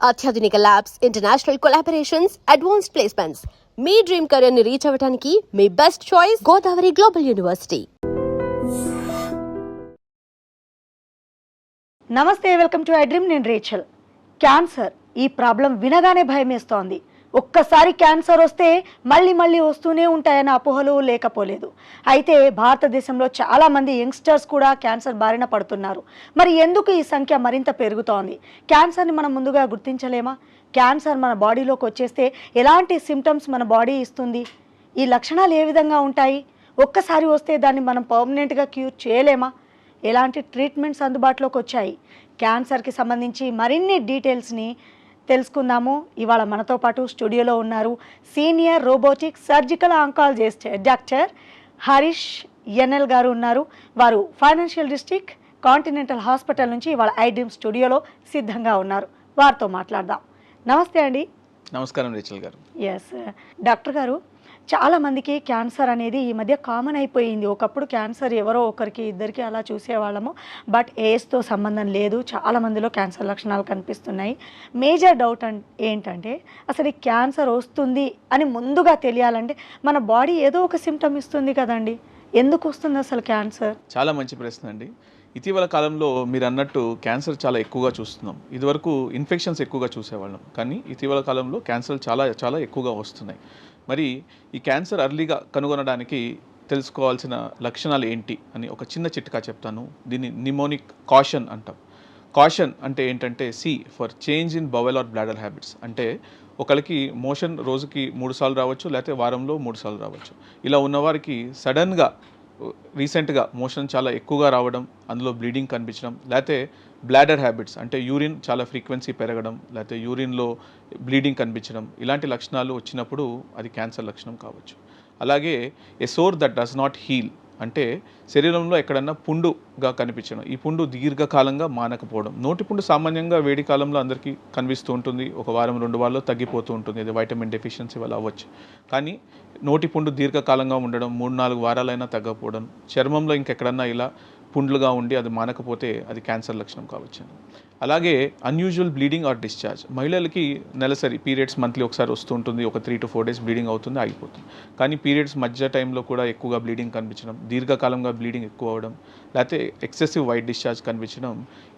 అత్యాధునిక labs, international collaborations, advanced placements. మీ dream career ని రీచ్ అవ్వడానికి మీ best choice Godavari global university. నమస్తే, వెల్కమ్ టు ఐ డ్రీమ్. నేను రేచల్. క్యాన్సర్ ఈ ప్రాబ్లం వినగానే భయమేస్తోంది. ఒక్కసారి క్యాన్సర్ వస్తే మళ్ళీ మళ్ళీ వస్తూనే ఉంటాయన్న అపోహలు లేకపోలేదు. అయితే భారతదేశంలో చాలామంది యంగ్స్టర్స్ కూడా క్యాన్సర్ బారిన పడుతున్నారు. మరి ఎందుకు ఈ సంఖ్య మరింత పెరుగుతోంది? క్యాన్సర్ని మనం ముందుగా గుర్తించలేమా? క్యాన్సర్ మన బాడీలోకి వచ్చేస్తే ఎలాంటి సిమ్టమ్స్ మన బాడీ ఇస్తుంది? ఈ లక్షణాలు ఏ విధంగా ఉంటాయి? ఒక్కసారి వస్తే దాన్ని మనం పర్మనెంట్గా క్యూర్ చేయలేమా? ఎలాంటి ట్రీట్మెంట్స్ అందుబాటులోకి వచ్చాయి? క్యాన్సర్కి సంబంధించి మరిన్ని డీటెయిల్స్ని తెలుసుకుందాము. ఇవాళ మనతో పాటు స్టూడియోలో ఉన్నారు senior robotic surgical oncologist doctor Harish NL గారు ఉన్నారు. వారు ఫైనాన్షియల్ డిస్ట్రిక్ట్ కాంటినెంటల్ హాస్పిటల్ నుంచి ఇవాళ ఐ డ్రీమ్ స్టూడియోలో సిద్ధంగా ఉన్నారు. వారితో మాట్లాడదాం. నమస్తే అండి. నమస్కారం రేచల్ గారు. ఎస్ డాక్టర్ గారు, చాలామందికి క్యాన్సర్ అనేది ఈ మధ్య కామన్ అయిపోయింది. ఒకప్పుడు క్యాన్సర్ ఎవరో ఒకరికి ఇద్దరికి అలా చూసేవాళ్ళము. బట్ ఏజ్తో సంబంధం లేదు, చాలామందిలో క్యాన్సర్ లక్షణాలు కనిపిస్తున్నాయి. మేజర్ డౌట్ ఏంటంటే అసలు ఈ క్యాన్సర్ వస్తుంది అని ముందుగా తెలియాలంటే మన బాడీ ఏదో ఒక సిమ్టమ్ ఇస్తుంది కదండి. ఎందుకు వస్తుంది అసలు క్యాన్సర్? చాలా మంచి ప్రశ్న అండి. ఇటీవల కాలంలో మీరు అన్నట్టు క్యాన్సర్ చాలా ఎక్కువగా చూస్తున్నాం. ఇదివరకు ఇన్ఫెక్షన్స్ ఎక్కువగా చూసేవాళ్ళం, కానీ ఇటీవల కాలంలో క్యాన్సర్ చాలా చాలా ఎక్కువగా వస్తున్నాయి. మరి ఈ క్యాన్సర్ అర్లీగా కనుగొనడానికి తెలుసుకోవాల్సిన లక్షణాలు ఏంటి అని ఒక చిన్న చిట్కా చెప్తాను. దీన్ని నిమోనిక్ కాషన్ అంటాం. కాషన్ అంటే ఏంటంటే C for change in bowel or bladder habits. అంటే ఒకరికి మోషన్ రోజుకి 3 సార్లు రావచ్చు, లేకపోతే వారంలో 3 సార్లు రావచ్చు. ఇలా ఉన్నవారికి సడన్గా రీసెంట్గా మోషన్ చాలా ఎక్కువగా రావడం, అందులో బ్లీడింగ్ కనిపించడం, లేకపోతే బ్లాడర్ హ్యాబిట్స్ అంటే యూరిన్ చాలా ఫ్రీక్వెన్సీ పెరగడం, లేకపోతే యూరిన్లో బ్లీడింగ్ కనిపించడం, ఇలాంటి లక్షణాలు వచ్చినప్పుడు అది క్యాన్సర్ లక్షణం కావచ్చు. అలాగే a sore that does not heal అంటే శరీరంలో ఎక్కడన్నా పుండుగా కనిపించడం, ఈ పుండు దీర్ఘకాలంగా మానకపోవడం. నోటి పుండు సామాన్యంగా వేడి కాలంలో అందరికీ కనిపిస్తూ ఉంటుంది, ఒక వారం 2 వారాల్లో తగ్గిపోతూ ఉంటుంది, ఇది వైటమిన్ డెఫిషియన్సీ వల్ల అవ్వచ్చు. కానీ నోటి పుండు దీర్ఘకాలంగా ఉండడం, 3-4 వారాలైనా తగ్గకపోవడం, చర్మంలో ఇంకెక్కడన్నా ఇలా పుండ్లుగా ఉండి అది మానకపోతే అది క్యాన్సర్ లక్షణం కావచ్చు. అలాగే అన్యూజువల్ బ్లీడింగ్ ఆర్ డిశ్చార్జ్. మహిళలకి నెలసరి పీరియడ్స్ మంత్లీ ఒకసారి వస్తూ ఉంటుంది, ఒక 3 to 4 days బ్లీడింగ్ అవుతుంది, ఆగిపోతుంది. కానీ పీరియడ్స్ మధ్య టైంలో కూడా ఎక్కువగా బ్లీడింగ్ కనిపించడం, దీర్ఘకాలంగా బ్లీడింగ్ ఎక్కువ అవ్వడం, లేకపోతే ఎక్సెసివ్ వైట్ డిశ్చార్జ్ కనిపించడం,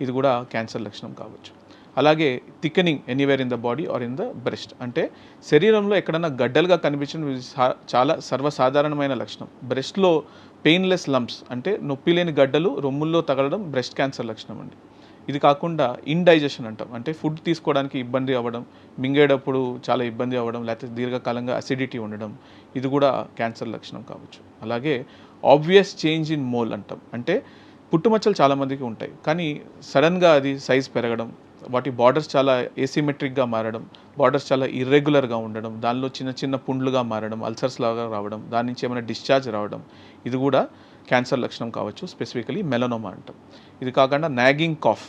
ఇది కూడా క్యాన్సర్ లక్షణం కావచ్చు. అలాగే thickening anywhere in the body or in the breast అంటే శరీరంలో ఎక్కడన్నా గడ్డలుగా కనిపించడం చాలా సర్వసాధారణమైన లక్షణం. బ్రెస్ట్లో పెయిన్లెస్ లంప్స్ అంటే నొప్పి లేని గడ్డలు రొమ్ముల్లో తగలడం బ్రెస్ట్ క్యాన్సర్ లక్షణం అండి. ఇది కాకుండా ఇండైజెషన్ అంటాం, అంటే ఫుడ్ తీసుకోవడానికి ఇబ్బంది అవ్వడం, మింగేటప్పుడు చాలా ఇబ్బంది అవ్వడం, లేకపోతే దీర్ఘకాలంగా అసిడిటీ ఉండడం, ఇది కూడా క్యాన్సర్ లక్షణం కావచ్చు. అలాగే ఆబ్వియస్ చేంజ్ ఇన్ మోల్ అంటాం, అంటే పుట్టుమచ్చలు చాలామందికి ఉంటాయి, కానీ సడన్గా అది సైజ్ పెరగడం, వాటి బార్డర్స్ చాలా ఏసిమెట్రిక్గా మారడం, బార్డర్స్ చాలా ఇర్రెగ్యులర్గా ఉండడం, దానిలో చిన్న చిన్న పుండ్లుగా మారడం, అల్సర్స్ లాగా రావడం, దాని నుంచి ఏమైనా డిశ్చార్జ్ రావడం, ఇది కూడా క్యాన్సర్ లక్షణం కావచ్చు. స్పెసిఫికలీ మెలనోమా అంటాం. ఇది కాకుండా నాగింగ్ కాఫ్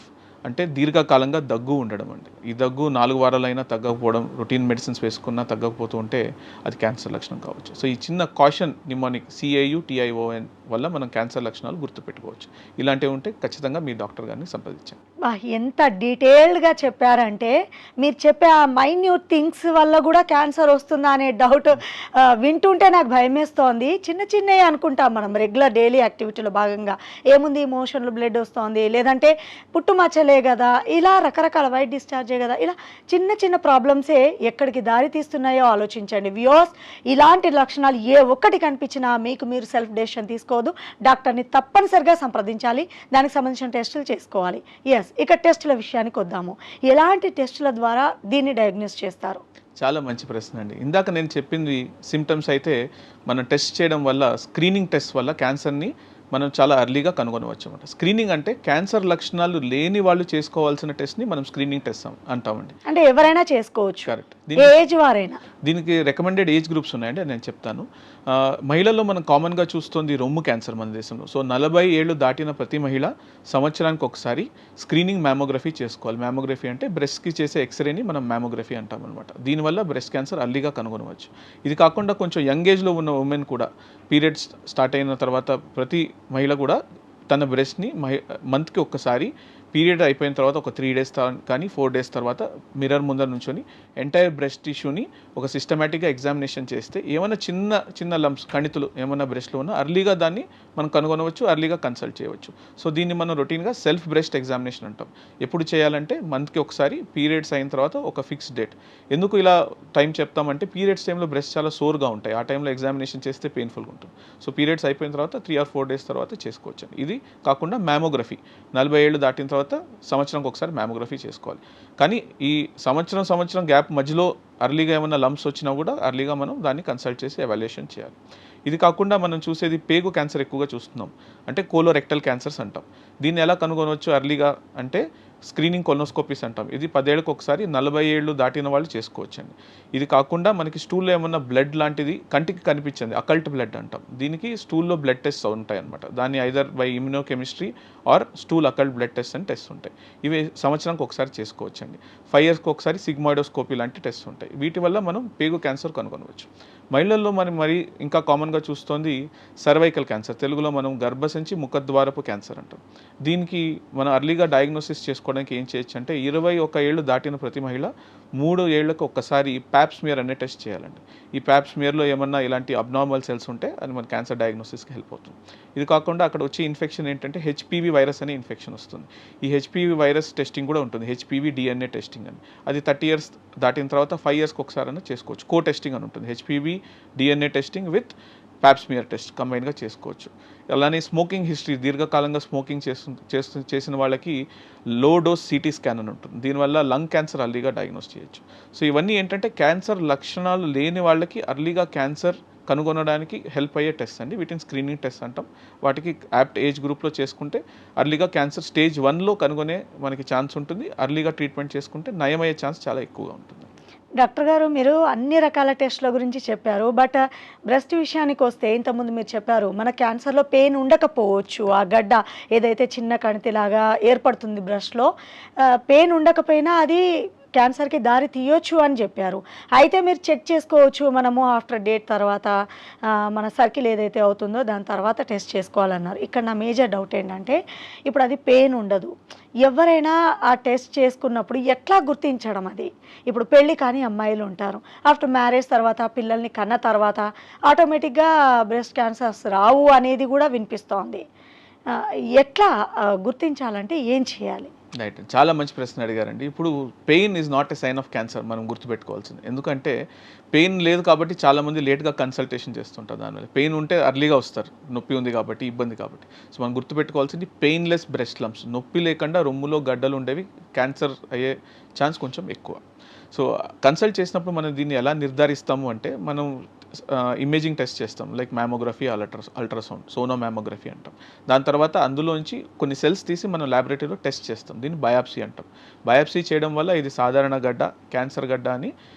అంటే దీర్ఘకాలంగా దగ్గు ఉండడం అండి. ఈ దగ్గు 4 వారాలైనా తగ్గకపోవడం, రొటీన్ మెడిసిన్స్ వేసుకున్నా తగ్గకపోతూ ఉంటే అది క్యాన్సర్ లక్షణం కావచ్చు. సో ఈ చిన్న కాషన్ నిమోనిక్ CAUTION వల్ల మనం క్యాన్సర్ లక్షణాలు గుర్తుపెట్టుకోవచ్చు. ఇలాంటివి ఉంటే ఖచ్చితంగా మీ డాక్టర్ గారిని సంప్రదించండి. ఎంత డీటెయిల్డ్గా చెప్పారంటే మీరు చెప్పే ఆ మైన్యూట్ థింగ్స్ వల్ల కూడా క్యాన్సర్ వస్తుందా అనే డౌట్ వింటుంటే నాకు భయమేస్తోంది. చిన్న చిన్నవి అనుకుంటాం మనం రెగ్యులర్ డైలీ యాక్టివిటీలో భాగంగా. ఏముంది, మోషన్లో బ్లడ్ వస్తుంది, లేదంటే పుట్టుమచ్చలే కదా, ఇలా రకరకాల వైట్ డిశ్చార్జే కదా, ఇలా చిన్న చిన్న ప్రాబ్లమ్సే ఎక్కడికి దారి తీస్తున్నాయో ఆలోచించండి. వ్యూవర్స్, ఇలాంటి లక్షణాలు ఏ ఒక్కటి కనిపించినా మీకు మీరు సెల్ఫ్ డెసిషన్ తీసుకోవద్దు, డాక్టర్ని తప్పనిసరిగా సంప్రదించాలి, దానికి సంబంధించిన టెస్టులు చేసుకోవాలి. ఇక టెస్టుల విషయానికి వద్దాము. ఎలాంటి టెస్టుల ద్వారా దీన్ని డయాగ్నోస్ చేస్తారు? చాలా మంచి ప్రశ్న అండి. ఇందాక నేను చెప్పింది సిమ్టమ్స్ అయితే మనం టెస్ట్ చేయడం వల్ల, స్క్రీనింగ్ టెస్ట్ వల్ల క్యాన్సర్ని మనం చాలా అర్లీగా కనుగొనవచ్చు అన్నమాట. స్క్రీనింగ్ అంటే క్యాన్సర్ లక్షణాలు లేని వాళ్ళు చేసుకోవాల్సిన టెస్ట్ని మనం స్క్రీనింగ్ టెస్ట్ అంటామండి. అంటే ఎవరైనా చేసుకోవచ్చు, కరెక్ట్. ఏజ్ వారైనా. దీనికి రికమెండెడ్ ఏజ్ గ్రూప్స్ ఉన్నాయండి, నేను చెప్తాను. మహిళల్లో మనం కామన్గా చూస్తుంది రొమ్ము క్యాన్సర్ మన దేశంలో. సో 40 ఏళ్ళు దాటిన ప్రతి మహిళ సంవత్సరానికి ఒకసారి స్క్రీనింగ్ మ్యామోగ్రఫీ చేసుకోవాలి. మ్యామోగ్రఫీ అంటే బ్రెస్ట్కి చేసే ఎక్స్రేని మనం మ్యామోగ్రఫీ అంటాం అనమాట. దీనివల్ల బ్రెస్ట్ క్యాన్సర్ అర్లీగా కనుగొనవచ్చు. ఇది కాకుండా కొంచెం యంగ్ ఏజ్లో ఉన్న ఉమెన్ కూడా పీరియడ్స్ స్టార్ట్ అయిన తర్వాత ప్రతి మహిళ కూడా తన బ్రెస్ట్ని మంత్కి ఒక్కసారి పీరియడ్ అయిపోయిన తర్వాత ఒక 3 days కానీ 4 days తర్వాత మిర్రర్ ముందర నుంచొని ఎంటైర్ బ్రెస్ట్ టిష్యూని ఒక సిస్టమేటిక్గా ఎగ్జామినేషన్ చేస్తే ఏమైనా చిన్న చిన్న లంప్స్ కణితులు ఏమైనా బ్రెస్ట్లో ఉన్నా అర్లీగా దాన్ని మనం కనుగొనవచ్చు, అర్లీగా కన్సల్ట్ చేయవచ్చు. సో దీన్ని మనం రొటీన్గా సెల్ఫ్ బ్రెస్ట్ ఎగ్జామినేషన్ అంటాం. ఎప్పుడు చేయాలంటే మంత్కి ఒకసారి, పీరియడ్స్ అయిన తర్వాత ఒక ఫిక్స్డ్ డేట్. ఎందుకు ఇలా టైం చెప్తామంటే పీరియడ్స్ టైంలో బ్రెస్ట్ చాలా సోర్గా ఉంటాయి, ఆ టైంలో ఎగ్జామినేషన్ చేస్తే పెయిన్ఫుల్గా ఉంటుంది. సో పీరియడ్స్ అయిపోయిన తర్వాత 3 or 4 days తర్వాత చేసుకోవచ్చు. ఇది కాకుండా మ్యామోగ్రఫీ 40 ఏళ్ళు దాటిన తర్వాత సంవత్సరంకి ఒకసారి మ్యామోగ్రఫీ చేసుకోవాలి. కానీ ఈ సంవత్సరం గ్యాప్ మధ్యలో అర్లీగా ఏమైనా లంప్స్ వచ్చినా కూడా అర్లీగా మనం దాన్ని కన్సల్ట్ చేసి ఎవాల్యుయేషన్ చేయాలి. ఇది కాకుండా మనం చూసేది పేగు క్యాన్సర్ ఎక్కువగా చూస్తున్నాం, అంటే కోలోరెక్టల్ క్యాన్సర్స్ అంటాం. దీన్ని ఎలా కనుగొనవచ్చు అర్లీగా అంటే స్క్రీనింగ్ కొలోనోస్కోపీస్ అంటాం. ఇది 10 ఏళ్ళకి ఒకసారి 40 ఏళ్ళు దాటిన వాళ్ళు చేసుకోవచ్చండి. ఇది కాకుండా మనకి స్టూల్లో ఏమన్నా బ్లడ్ లాంటిది కంటికి కనిపించింది అకల్ట్ బ్లడ్ అంటాం. దీనికి స్టూల్లో బ్లడ్ టెస్ట్ ఉంటాయి అనమాట. దాన్ని either by immunochemistry or stool occult blood test అని టెస్ట్ ఉంటాయి. ఇవి సంవత్సరానికి ఒకసారి చేసుకోవచ్చండి. 5 yearsకి ఒకసారి సిగ్మాయిడోస్కోపీ లాంటి టెస్ట్ ఉంటాయి. వీటి వల్ల మనం పేగు క్యాన్సర్ కనుగొనవచ్చు. మహిళల్లో మరి ఇంకా కామన్గా చూస్తోంది సర్వైకల్ క్యాన్సర్, తెలుగులో మనం గర్భసంచి ముఖద్వారపు క్యాన్సర్ అంటాం. దీనికి మనం అర్లీగా డయాగ్నోసిస్ చేసుకోవడానికి ఏం చేయొచ్చు అంటే 21 ఏళ్ళు దాటిన ప్రతి మహిళ 3 ఏళ్లకు ఒక్కసారి ప్యాప్స్మియర్ అనే టెస్ట్ చేయాలండి. ఈ ప్యాప్స్మియర్లో ఏమన్నా ఇలాంటి అబ్నార్మల్ సెల్స్ ఉంటే అది మన క్యాన్సర్ డయాగ్నోసిస్కి హెల్ప్ అవుతుంది. ఇది కాకుండా అక్కడ వచ్చే ఇన్ఫెక్షన్ ఏంటంటే హెచ్పివి వైరస్ అనే ఇన్ఫెక్షన్ వస్తుంది. ఈ హెచ్పివి వైరస్ టెస్టింగ్ కూడా ఉంటుంది, హెచ్పివి DNA టెస్టింగ్ అని. అది 30 years దాటిన తర్వాత 5 yearsకి ఒకసారి అన్న చేసుకోవచ్చు. కో టెస్టింగ్ అని ఉంటుంది, HPV DNA testing with pap smear test కంబైన్గా చేసుకోవచ్చు. అలానే స్మోకింగ్ హిస్టరీ, దీర్ఘకాలంగా స్మోకింగ్ చేసిన వాళ్ళకి లో డోస్ సిటీ స్కాన్ అని ఉంటుంది. దీనివల్ల లంగ్ క్యాన్సర్ అర్లీగా డయాగ్నోస్ చేయొచ్చు. సో ఇవన్నీ ఏంటంటే క్యాన్సర్ లక్షణాలు లేని వాళ్ళకి అర్లీగా క్యాన్సర్ కనుగొనడానికి హెల్ప్ అయ్యే టెస్ట్ అండి. వీటిని స్క్రీనింగ్ టెస్ట్ అంటాం. వాటికి యాప్ట్ ఏజ్ గ్రూప్లో చేసుకుంటే అర్లీగా క్యాన్సర్ స్టేజ్ 1లో కనుగొనే మనకి ఛాన్స్ ఉంటుంది. అర్లీగా ట్రీట్మెంట్ చేసుకుంటే నయమయ్యే ఛాన్స్ చాలా ఎక్కువగా ఉంటుంది. డాక్టర్ గారు, మీరు అన్ని రకాల టెస్ట్ల గురించి చెప్పారు. బట్ బ్రెస్ట్ విషయానికి వస్తే ఇంతకుముందు మీరు చెప్పారు మన క్యాన్సర్లో పెయిన్ ఉండకపోవచ్చు, ఆ గడ్డ ఏదైతే చిన్న కణితిలాగా ఏర్పడుతుంది బ్రెస్ట్లో, పెయిన్ ఉండకపోయినా అది క్యాన్సర్కి దారి తీయొచ్చు అని చెప్పారు. అయితే మీరు చెక్ చేసుకోవచ్చు మనము ఆఫ్టర్ డేట్ తర్వాత మన సర్కిల్ ఏదైతే అవుతుందో దాని తర్వాత టెస్ట్ చేసుకోవాలన్నారు. ఇక్కడ నా మేజర్ డౌట్ ఏంటంటే ఇప్పుడు అది పెయిన్ ఉండదు, ఎవరైనా ఆ టెస్ట్ చేసుకున్నప్పుడు ఎట్లా గుర్తించడం? అది ఇప్పుడు పెళ్ళి కానీ అమ్మాయిలు ఉంటారు, ఆఫ్టర్ మ్యారేజ్ తర్వాత పిల్లల్ని కన్న తర్వాత ఆటోమేటిక్గా బ్రెస్ట్ క్యాన్సర్స్ రావు అనేది కూడా వినిపిస్తోంది. ఎట్లా గుర్తించాలంటే ఏం చేయాలి? రైట్, చాలా మంచి ప్రశ్న అడిగారండి. ఇప్పుడు pain is not a sign of cancer మనం గుర్తుపెట్టుకోవాల్సింది. ఎందుకంటే పెయిన్ లేదు కాబట్టి చాలామంది లేట్గా కన్సల్టేషన్ చేస్తుంటారు. దానివల్ల పెయిన్ ఉంటే అర్లీగా వస్తారు, నొప్పి ఉంది కాబట్టి, ఇబ్బంది కాబట్టి. సో మనం గుర్తుపెట్టుకోవాల్సింది పెయిన్లెస్ బ్రెస్ట్ లంప్స్, నొప్పి లేకుండా రొమ్ములో గడ్డలు ఉండేవి క్యాన్సర్ అయ్యే ఛాన్స్ కొంచెం ఎక్కువ. సో కన్సల్ట్ చేసినప్పుడు మనం దీన్ని ఎలా నిర్ధారిస్తాము అంటే మనం ఇమేజింగ్ టెస్ట్ చేస్తాం, like mammography, ultrasound, Sono mammography అంటాం. దాని తర్వాత అందులోంచి కొన్ని సెల్స్ తీసి మనం ల్యాబొరేటరీలో టెస్ట్ చేస్తాం, దీన్ని బయాప్సీ అంటాం. బయాప్సీ చేయడం వల్ల ఇది సాధారణ గడ్డ, క్యాన్సర్ గడ్డ అని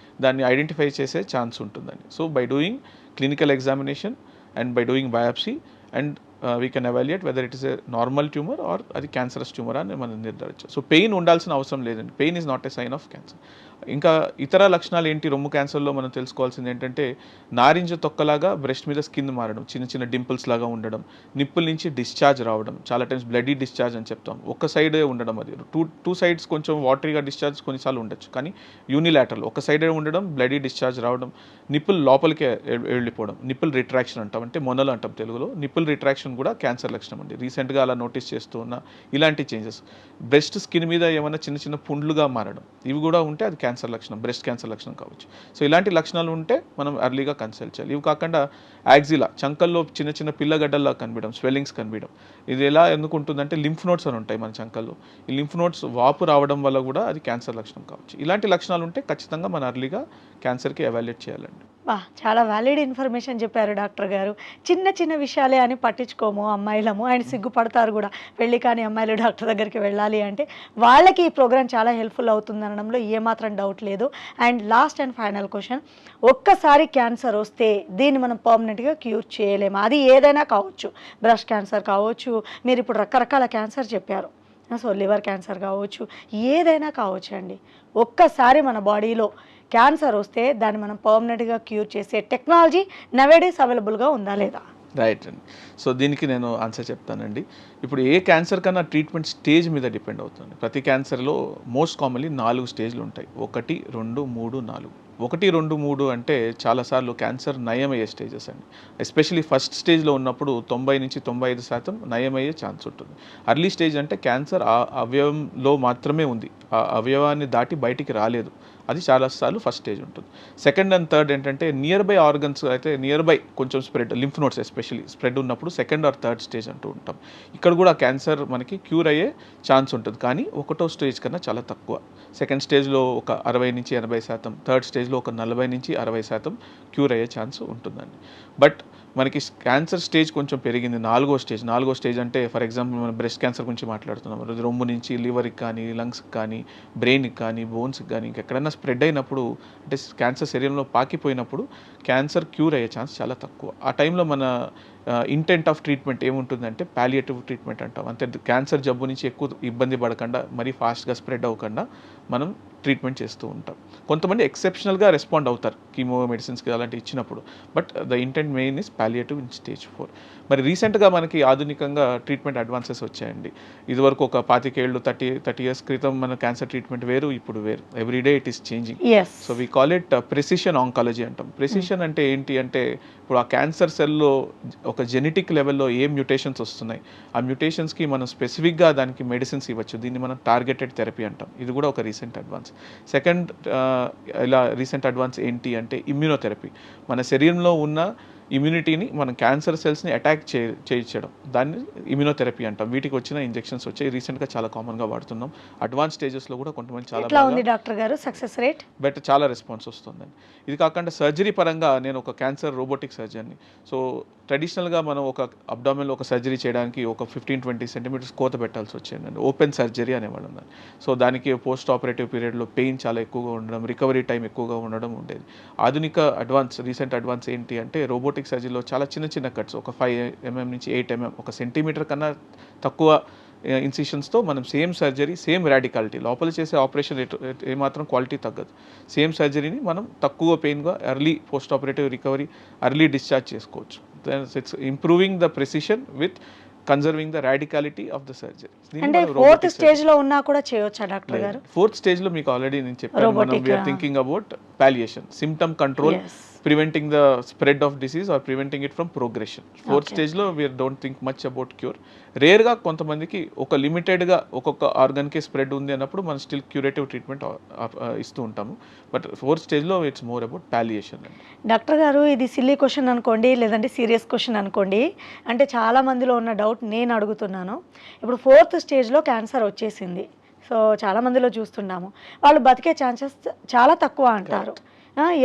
దాన్ని ఐడెంటిఫై చేసే ఛాన్స్ ఉంటుందండి. So by doing clinical examination and by doing biopsy and we can evaluate whether it is a normal tumour or అది క్యాన్సరస్ ట్యూమర్ అని మనం నిర్ధారించాం. సో పెయిన్ ఉండాల్సిన అవసరం లేదండి, pain is not a sign of cancer. ఇంకా ఇతర లక్షణాలు ఏంటి రొమ్ము క్యాన్సర్లో మనం తెలుసుకోవాల్సింది ఏంటంటే నారింజ తొక్కలాగా బ్రెస్ట్ మీద స్కిన్ మారడం, చిన్న చిన్న డింపుల్స్ లాగా ఉండడం, నిప్పుల నుంచి డిశ్చార్జ్ రావడం, చాలా టైమ్స్ బ్లడీ డిశ్చార్జ్ అని చెప్తాం, ఒక సైడే ఉండడం, అది టూ సైడ్స్ కొంచెం వాటరీగా డిశ్చార్జ్ కొన్నిసార్లు ఉండొచ్చు, కానీ యూనిలాటరల్ ఒక సైడే ఉండడం, బ్లడీ డిశ్చార్జ్ రావడం, నిప్పుల్ లోపలికి వెళ్ళిపోవడం, నిప్పుల్ రిట్రాక్షన్ అంటాం, అంటే మొనలు అంటాం తెలుగులో. నిప్పుల్ రిట్రాక్షన్ కూడా క్యాన్సర్ లక్షణం అండి. రీసెంట్గా అలా నోటీస్ చేస్తూ ఉన్న ఇలాంటి చేంజెస్, బ్రెస్ట్ స్కిన్ మీద ఏమైనా చిన్న చిన్న పుండ్లుగా మారడం, ఇవి కూడా ఉంటే అది క్యాన్సర్ లక్షణం, బ్రెస్ట్ క్యాన్సర్ లక్షణం కావచ్చు. సో ఇలాంటి లక్షణాలు ఉంటే మనం అర్లీగా కన్సల్ట్ చేయాలి. ఇవి కాకుండా యాక్సిలా, చంకల్లో చిన్న చిన్న పిల్లగడ్డల్లా కనిపించడం, స్వెల్లింగ్స్ కనిపించడం, ఇది ఎలా ఎందుకు ఉంటుందంటే లింఫ్ నోట్స్ అని ఉంటాయి మన చంకల్లో, ఈ లింఫ్ నోట్స్ వాపు రావడం వల్ల కూడా అది క్యాన్సర్ లక్షణం కావచ్చు. ఇలాంటి లక్షణాలు ఉంటే ఖచ్చితంగా మనం అర్లీగా క్యాన్సర్కి ఎవాల్యుయేట్ చేయాలండి. చాలా వ్యాలిడ్ ఇన్ఫర్మేషన్ చెప్పారు డాక్టర్ గారు. చిన్న చిన్న విషయాలే అని పట్టించుకోము అమ్మాయిలము, అండ్ సిగ్గుపడతారు కూడా. పెళ్ళి కానీ అమ్మాయిలు డాక్టర్ దగ్గరికి వెళ్ళాలి అంటే వాళ్ళకి ఈ ప్రోగ్రామ్ చాలా హెల్ప్ఫుల్ అవుతుంది అనడంలో ఏమాత్రం డౌట్ లేదు. And last and final question, ఒక్కసారి క్యాన్సర్ వస్తే దీన్ని మనం పర్మనెంట్గా క్యూర్ చేయలేము, అది ఏదైనా కావచ్చు, బ్రెస్ట్ క్యాన్సర్ కావచ్చు, మీరు ఇప్పుడు రకరకాల క్యాన్సర్ చెప్పారు, సో లివర్ క్యాన్సర్ కావచ్చు, ఏదైనా కావచ్చు అండి. ఒక్కసారి మన బాడీలో క్యాన్సర్ వస్తే దాన్ని మనం పర్మనెంట్గా క్యూర్ చేసే టెక్నాలజీ నవేడేస్ అవైలబుల్గా ఉందా లేదా? రైట్ అండి. సో దీనికి నేను ఆన్సర్ చెప్తానండి. ఇప్పుడు ఏ క్యాన్సర్ కన్నా ట్రీట్మెంట్ స్టేజ్ మీద డిపెండ్ అవుతుంది. ప్రతి క్యాన్సర్లో మోస్ట్ కామన్లీ 4 స్టేజ్లు ఉంటాయి. 1, 2, 3, 4. 1, 2, 3 అంటే చాలాసార్లు క్యాన్సర్ నయమయ్యే స్టేజెస్ అండి. ఎస్పెషలీ ఫస్ట్ స్టేజ్లో ఉన్నప్పుడు 90-95% నయమయ్యే ఛాన్స్ ఉంటుంది. అర్లీ స్టేజ్ అంటే క్యాన్సర్ ఆ అవయవంలో మాత్రమే ఉంది, ఆ అవయవాన్ని దాటి బయటికి రాలేదు. అది చాలాసార్లు ఫస్ట్ స్టేజ్ ఉంటుంది. సెకండ్ అండ్ థర్డ్ ఏంటంటే నియర్ బై ఆర్గన్స్ అయితే నియర్ బై కొంచెం spread, lymph nodes especially spread ఉన్నప్పుడు సెకండ్ ఆర్ థర్డ్ స్టేజ్ అంటూ ఉంటాం. ఇక్కడ కూడా క్యాన్సర్ మనకి క్యూర్ అయ్యే ఛాన్స్ ఉంటుంది, కానీ 1వ స్టేజ్ కన్నా చాలా తక్కువ. సెకండ్ స్టేజ్లో ఒక 60-80%, థర్డ్ స్టేజ్లో ఒక 40-60% క్యూర్ అయ్యే ఛాన్స్ ఉంటుందండి. బట్ మనకి క్యాన్సర్ స్టేజ్ కొంచెం పెరిగింది, 4వ స్టేజ్ అంటే ఫర్ ఎగ్జాంపుల్ మనం బ్రెస్ట్ క్యాన్సర్ గురించి మాట్లాడుతున్నాం. రొమ్ము నుంచి లివర్కి కానీ, లంగ్స్కి కానీ, బ్రెయిన్కి కానీ, బోన్స్కి కానీ ఇంకెక్కడైనా స్ప్రెడ్ అయినప్పుడు, అంటే క్యాన్సర్ శరీరంలో పాకిపోయినప్పుడు క్యాన్సర్ క్యూర్ అయ్యే ఛాన్స్ చాలా తక్కువ. ఆ టైంలో మన ఇంటెంట్ ఆఫ్ ట్రీట్మెంట్ ఏముంటుందంటే పాలియేటివ్ ట్రీట్మెంట్ అంటాం. అంతే, క్యాన్సర్ జబ్బు నుంచి ఎక్కువ ఇబ్బంది పడకుండా, మరీ ఫాస్ట్గా స్ప్రెడ్ అవ్వకుండా మనం ట్రీట్మెంట్ చేస్తూ ఉంటాం. కొంతమంది ఎక్సెప్షనల్గా రెస్పాండ్ అవుతారు కీమో మెడిసిన్స్కి అలాంటివి ఇచ్చినప్పుడు, but the intent main is palliative in stage 4. మరి రీసెంట్గా మనకి ఆధునికంగా ట్రీట్మెంట్ అడ్వాన్సెస్ వచ్చాయండి. ఇదివరకు ఒక 25 ఏళ్ళు 30 ఇయర్స్ క్రితం మన క్యాన్సర్ ట్రీట్మెంట్ వేరు, ఇప్పుడు వేరు. Everyday it is changing. So we call it precision oncology అంటాం. ప్రెసిషన్ అంటే ఏంటి అంటే, ఇప్పుడు ఆ క్యాన్సర్ సెల్లో ఒక జెనెటిక్ లెవెల్లో ఏ మ్యూటేషన్స్ వస్తున్నాయి, ఆ మ్యూటేషన్స్కి మనం స్పెసిఫిక్గా దానికి మెడిసిన్స్ ఇవ్వచ్చు. దీన్ని మనం టార్గెటెడ్ థెరపీ అంటాం. ఇది కూడా ఒక రీసెంట్ అడ్వాన్స్. సెకండ్ ఇలా రీసెంట్ అడ్వాన్స్ ఏంటి అంటే ఇమ్యూనోథెరపీ. మన శరీరంలో ఉన్న ఇమ్యూనిటీని మనం క్యాన్సర్ సెల్స్ని అటాక్ చేయించడం, దాన్ని ఇమ్యూనోథెరపీ అంటాం. వీటికి వచ్చిన ఇంజెక్షన్స్ వచ్చాయి, రీసెంట్గా చాలా కామన్గా వాడుతున్నాం. అడ్వాన్స్ స్టేజెస్లో కూడా కొంతమంది చాలా ఉంది డాక్టర్ గారు సక్సెస్ రేట్ బెటర్, చాలా రెస్పాన్స్ వస్తుందండి. ఇది కాకుండా సర్జరీ పరంగా నేను ఒక క్యాన్సర్ రోబోటిక్ సర్జన్ని. సో ట్రెడిషనల్గా మనం ఒక అబ్డామిన్లో ఒక సర్జరీ చేయడానికి ఒక 15-20 సెంటీమీటర్స్ కోత పెట్టాల్సి వచ్చిందండి. ఓపెన్ సర్జరీ అనేవాళ్ళం దాన్ని. సో దానికి పోస్ట్ ఆపరేటివ్ పీరియడ్లో పెయిన్ చాలా ఎక్కువగా ఉండడం, రికవరీ టైం ఎక్కువగా ఉండడం ఉండేది. ఆధునిక రీసెంట్ అడ్వాన్స్ ఏంటి అంటే, రోబోటిక్ సర్జరీలో చాలా చిన్న కట్స్, ఒక 5 mm నుంచి 8 mm, 1 సెంటీమీటర్ కన్నా తక్కువ ఇన్సిషన్స్తో మనం సేమ్ సర్జరీ, సేమ్ రాడికాలిటీ, లోపల చేసే ఆపరేషన్ ఏమాత్రం క్వాలిటీ తగ్గదు. సేమ్ సర్జరీని మనం తక్కువ పెయిన్గా early post operative recovery, early discharge చేసుకోవచ్చు. It's improving the precision with conserving the radicality of the surgery. అంటే 4th స్టేజ్ లో ఉన్నా కూడా చేయొచ్చా డాక్టర్ గారు? 4th స్టేజ్ లో మీకు ఆల్రెడీ నేను చెప్పాను, మనం we're thinking about palliation, symptom control, preventing the spread of disease or preventing it from progression. 4th stage లో we don't think much about cure. రేర్గా కొంతమందికి ఒక లిమిటెడ్గా ఒక్కొక్క ఆర్గన్కి స్ప్రెడ్ ఉంది అన్నప్పుడు మనం స్టిల్ క్యూరేటివ్ ట్రీట్మెంట్ ఇస్తూ ఉంటాము. బట్ 4th స్టేజ్లో ఇట్స్ మోర్ అబౌట్ పాలియేషన్. డాక్టర్ గారు, ఇది సిల్లీ క్వశ్చన్ అనుకోండి, లేదంటే సీరియస్ క్వశ్చన్ అనుకోండి, అంటే చాలా మందిలో ఉన్న డౌట్ నేను అడుగుతున్నాను. ఇప్పుడు 4th స్టేజ్లో క్యాన్సర్ వచ్చేసింది, సో చాలా మందిలో చూస్తున్నాము, వాళ్ళు బతికే ఛాన్సెస్ చాలా తక్కువ అంటారు.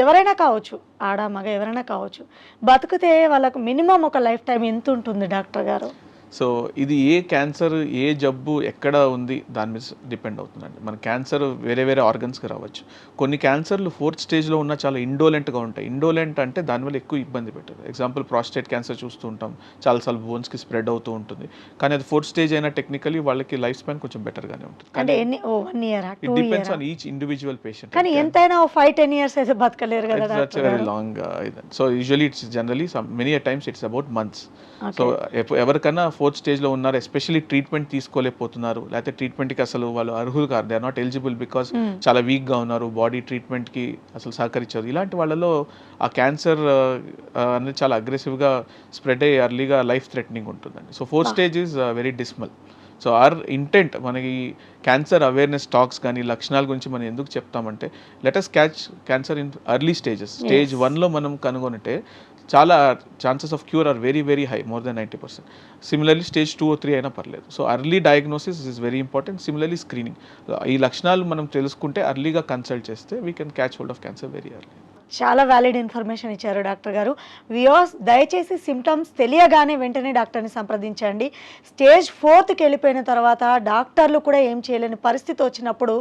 ఎవరైనా కావచ్చు, ఆడ మగ ఎవరైనా కావచ్చు, బతికితే వాళ్ళకు మినిమం ఒక లైఫ్ టైం ఎంత ఉంటుంది డాక్టర్ గారు? సో ఇది ఏ క్యాన్సర్, ఏ జబ్బు ఎక్కడ ఉంది దాని మీద డిపెండ్ అవుతుందండి. మన క్యాన్సర్ వేరే వేరే ఆర్గన్స్కి రావచ్చు. కొన్ని క్యాన్సర్లు 4th స్టేజ్లో ఉన్న చాలా ఇండోలెంట్గా ఉంటాయి. ఇండోలెంట్ అంటే దానివల్ల ఎక్కువ ఇబ్బంది పెట్టదు. ఎగ్జాంపుల్ ప్రాస్టేట్ క్యాన్సర్ చూస్తూ ఉంటాం, చాలాసార్లు బోన్స్కి స్ప్రెడ్ అవుతూ ఉంటుంది, కానీ అది 4th స్టేజ్ అయినా టెక్నికలీ వాళ్ళకి లైఫ్ స్పాన్ కొంచెం బెటర్గానే ఉంటుంది. అంటే 1 year, 2 years? Depends on each individual patient. కానీ ఎంతైనా 5-10 years అయితే బతకలేరు కదా doctor? That's very long. So usually it's generally many times it's about months. So ఎవరికన్నా 4th స్టేజ్లో ఉన్నారు, ఎస్పెషల్లీ ట్రీట్మెంట్ తీసుకోలేకపోతున్నారు, లేకపోతే ట్రీట్మెంట్కి అసలు వాళ్ళు అర్హులు కాదు, they are not eligible because చాలా వీక్గా ఉన్నారు, బాడీ ట్రీట్మెంట్కి అసలు సహకరించారు, ఇలాంటి వాళ్ళలో ఆ క్యాన్సర్ అనేది చాలా అగ్రెసివ్గా స్ప్రెడ్ అయ్యి ఎర్లీగా లైఫ్ థ్రెటనింగ్ ఉంటుందండి. So 4th stage is very dismal. So our intent మనకి క్యాన్సర్ అవేర్నెస్ టాక్స్ కానీ లక్షణాల గురించి మనం ఎందుకు చెప్తామంటే, let us catch cancer in early stages. Stage 1లో మనం కనుగొనితే చాలా chances of cure are very very high, more than 90%. Similarly stage 2 or 3 అయినా పర్లేదు. So early diagnosis is very important. Similarly screening, ఈ లక్షణాలు మనం తెలుసుకుంటే అర్లీగా కన్సల్ట్ చేస్తే we can catch hold of cancer very early. చాలా వ్యాలిడ్ ఇన్ఫర్మేషన్ ఇచ్చారు డాక్టర్ గారు. వ్యూవర్స్, దయచేసి సిమ్టమ్స్ తెలియగానే వెంటనే డాక్టర్ని సంప్రదించండి. స్టేజ్ 4కి వెళ్ళిపోయిన తర్వాత డాక్టర్లు కూడా ఏం చేయలేని పరిస్థితి వచ్చినప్పుడు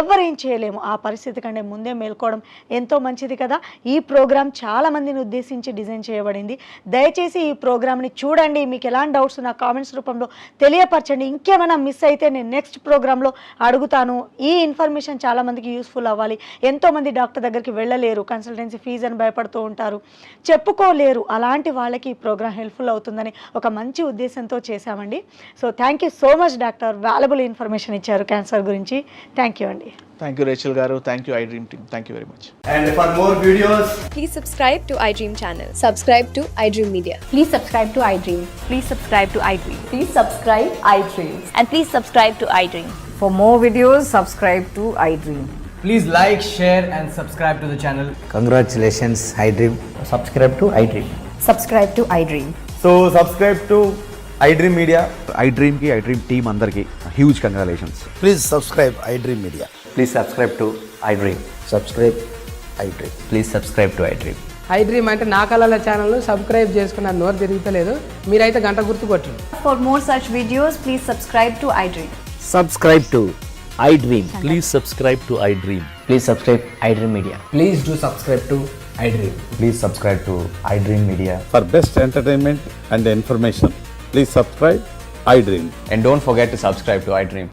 ఎవరేం చేయలేము, ఆ పరిస్థితి కంటే ముందే మేల్కోవడం ఎంతో మంచిది కదా. ఈ ప్రోగ్రామ్ చాలా మందిని ఉద్దేశించి డిజైన్ చేయబడింది. దయచేసి ఈ ప్రోగ్రామ్ని చూడండి. మీకు ఎలాంటి డౌట్స్ నా కామెంట్స్ రూపంలో తెలియపరచండి. ఇంకేమైనా మిస్ అయితే నేను నెక్స్ట్ ప్రోగ్రాంలో అడుగుతాను. ఈ ఇన్ఫర్మేషన్ చాలా మందికి యూస్ఫుల్ అవ్వాలి. ఎంతోమంది డాక్టర్ దగ్గరికి వెళ్ళలేరు, కన్సల్ట్ కన్సల్టెన్సీ ఫీజు అని భయపడుతూ ఉంటారు, చెప్పుకోలేరు. అలాంటి వాళ్ళకి ఈ ప్రోగ్రామ్ హెల్ప్ఫుల్ అవుతుందని ఒక మంచి ఉద్దేశంతో చేశామండి. So thank you so much doctor, valuable information ఇచ్చారు క్యాన్సర్ గురించి. థ్యాంక్ యూ అండి. థ్యాంక్ యూ రేచల్ గారు, thank you iDream team, thank you very much. And for more videos, Please subscribe to iDream channel. Subscribe to iDream Media. Please subscribe to iDream. Please subscribe to iDream. Please subscribe iDream. And please subscribe to iDream. For more videos, subscribe to iDream. please like, share and subscribe to the channel. Congratulations, iDream. Subscribe to iDream. Subscribe to iDream. So subscribe to iDream Media. iDream की iDream team अंदर की huge congratulations. Please subscribe iDream Media. Please subscribe to iDream. Subscribe iDream. Please subscribe to iDream. iDream అంటే నా కళల channel subscribe చేసుకున్న నోరు తిరుగుతలేదు, మీరైతే గంట గుర్తు కొట్టండి. For more such videos, please subscribe to iDream. Subscribe to iDream. Please subscribe to iDream. Please subscribe iDream Media. Please do subscribe to iDream. Please subscribe to iDream Media. For best entertainment and information, please subscribe iDream. And don't forget to subscribe to iDream.